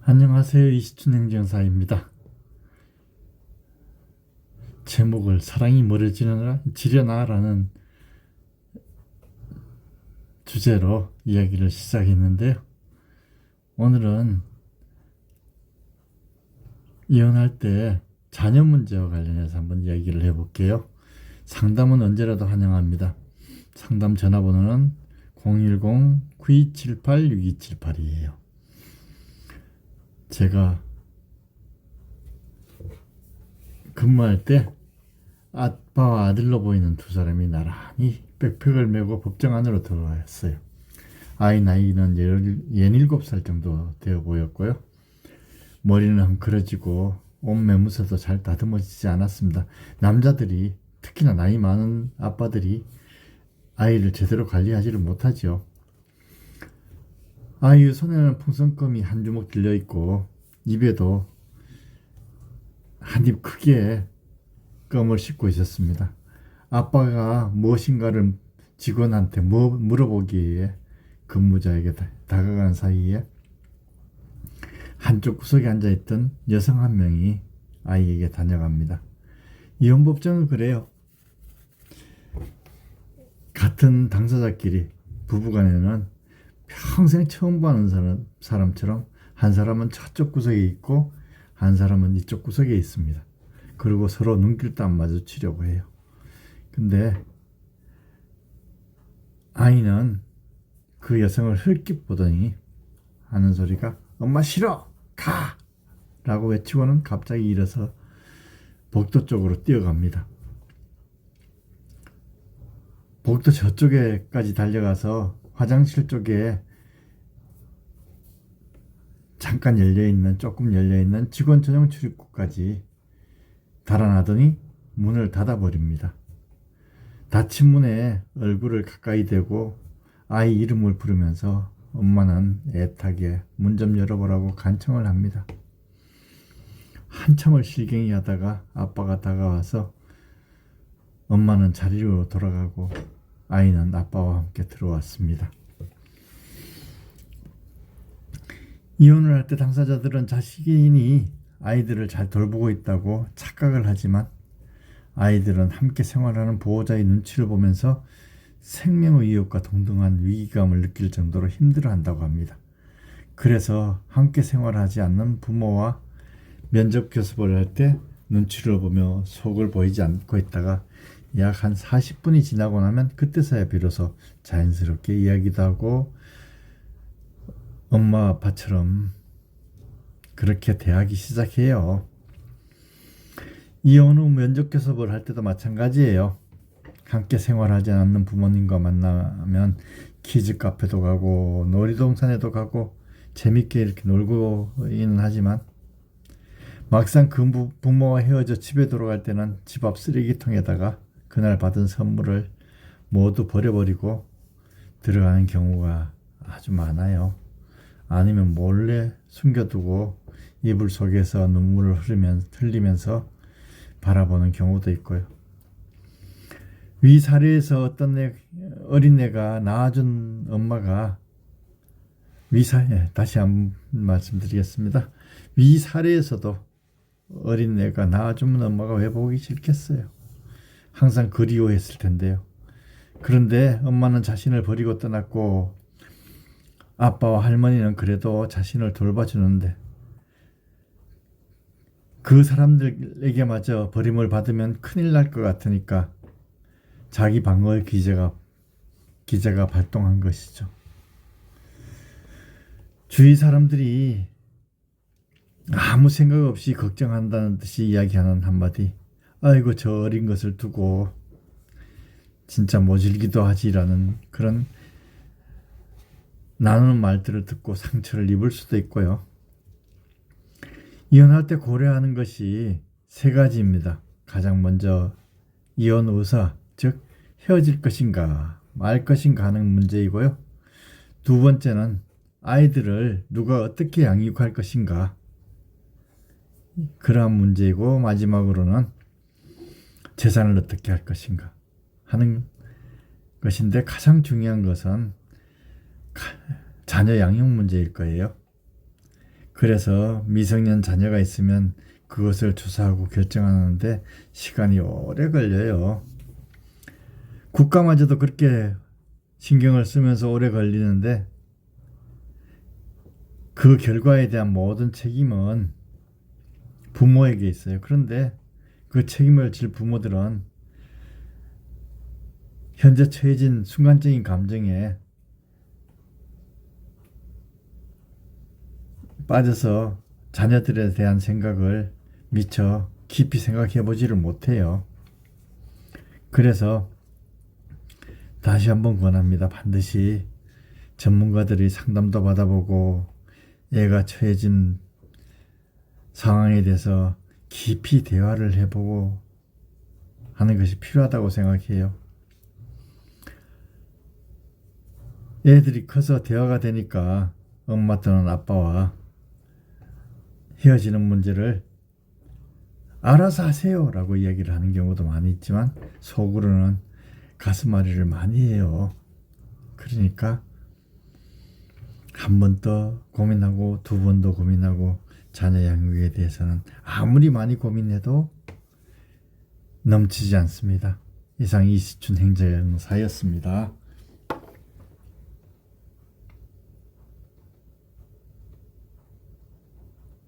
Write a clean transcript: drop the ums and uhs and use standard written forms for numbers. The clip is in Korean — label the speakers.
Speaker 1: 안녕하세요. 이시춘 행정사입니다. 제목을 사랑이 멀어지려나라는 주제로 이야기를 시작했는데요. 오늘은 이혼할 때 자녀 문제와 관련해서 한번 이야기를 해볼게요. 상담은 언제라도 환영합니다. 상담 전화번호는 010-9278-6278이에요. 제가 근무할 때 아빠와 아들로 보이는 두 사람이 나란히 백팩을 메고 법정 안으로 들어왔어요. 아이 나이는 17살 정도 되어 보였고요. 머리는 헝클어지고 옷 매무새도 잘 다듬어지지 않았습니다. 남자들이, 특히나 나이 많은 아빠들이 아이를 제대로 관리하지를 못하지요. 아이 손에는 풍선껌이 한 주먹 들려있고 입에도 한 입 크기의 껌을 씹고 있었습니다. 아빠가 무엇인가를 직원한테 물어보기에 근무자에게 다가간 사이에 한쪽 구석에 앉아있던 여성 한 명이 아이에게 다녀갑니다. 이혼법정은 그래요. 같은 당사자끼리 부부간에는 평생 처음 보는 사람처럼 한 사람은 저쪽 구석에 있고 한 사람은 이쪽 구석에 있습니다. 그리고 서로 눈길도 안 마주치려고 해요. 근데 아이는 그 여성을 흘낏 보더니 하는 소리가 엄마 싫어! 가! 라고 외치고는 갑자기 일어서 복도 쪽으로 뛰어갑니다. 복도 저쪽에까지 달려가서 화장실 쪽에 잠깐 조금 열려있는 직원 전용 출입구까지 달아나더니 문을 닫아버립니다. 닫힌 문에 얼굴을 가까이 대고 아이 이름을 부르면서 엄마는 애타게 문 좀 열어보라고 간청을 합니다. 한참을 실갱이 하다가 아빠가 다가와서 엄마는 자리로 돌아가고 아이는 아빠와 함께 들어왔습니다. 이혼을 할 때 당사자들은 자신이 아이들을 잘 돌보고 있다고 착각을 하지만 아이들은 함께 생활하는 보호자의 눈치를 보면서 생명의 위협과 동등한 위기감을 느낄 정도로 힘들어한다고 합니다. 그래서 함께 생활하지 않는 부모와 면접 교섭을 할 때 눈치를 보며 속을 보이지 않고 있다가 약 한 40분이 지나고 나면 그때서야 비로소 자연스럽게 이야기도 하고 엄마 아빠처럼 그렇게 대하기 시작해요. 이혼 후 면접 교섭을 할 때도 마찬가지예요. 함께 생활하지 않는 부모님과 만나면 키즈 카페도 가고 놀이동산에도 가고 재밌게 이렇게 놀고는 하지만 막상 그 부모와 헤어져 집에 돌아갈 때는 집 앞 쓰레기통에다가 그날 받은 선물을 모두 버려버리고 들어가는 경우가 아주 많아요. 아니면 몰래 숨겨두고 이불 속에서 눈물을 흘리면서 바라보는 경우도 있고요. 위 사례에서 어떤 어린애가 낳아준 엄마가 다시 한번 말씀드리겠습니다. 위 사례에서도 어린애가 낳아준 엄마가 왜 보기 싫겠어요. 항상 그리워했을 텐데요. 그런데 엄마는 자신을 버리고 떠났고 아빠와 할머니는 그래도 자신을 돌봐주는데 그 사람들에게마저 버림을 받으면 큰일 날 것 같으니까 자기 방어의 기제가 발동한 것이죠. 주위 사람들이 아무 생각 없이 걱정한다는 듯이 이야기하는 한마디, 아이고 저 어린 것을 두고 진짜 모질기도 하지라는 그런 나누는 말들을 듣고 상처를 입을 수도 있고요. 이혼할 때 고려하는 것이 세 가지입니다. 가장 먼저 이혼 의사, 즉 헤어질 것인가 말 것인가 하는 문제이고요. 두 번째는 아이들을 누가 어떻게 양육할 것인가 그러한 문제이고, 마지막으로는 재산을 어떻게 할 것인가 하는 것인데 가장 중요한 것은 자녀 양육 문제일 거예요. 그래서 미성년 자녀가 있으면 그것을 조사하고 결정하는데 시간이 오래 걸려요. 국가마저도 그렇게 신경을 쓰면서 오래 걸리는데 그 결과에 대한 모든 책임은 부모에게 있어요. 그런데 그 책임을 질 부모들은 현재 처해진 순간적인 감정에 빠져서 자녀들에 대한 생각을 미처 깊이 생각해 보지를 못해요. 그래서 다시 한번 권합니다. 반드시 전문가들이 상담도 받아보고 얘가 처해진 상황에 대해서 깊이 대화를 해보고 하는 것이 필요하다고 생각해요. 애들이 커서 대화가 되니까 엄마 또는 아빠와 헤어지는 문제를 알아서 하세요 라고 이야기를 하는 경우도 많이 있지만 속으로는 가슴앓이를 많이 해요. 그러니까 한 번 더 고민하고 두 번 더 고민하고 자녀 양육에 대해서는 아무리 많이 고민해도 넘치지 않습니다. 이상 이시춘 행자영사였습니다.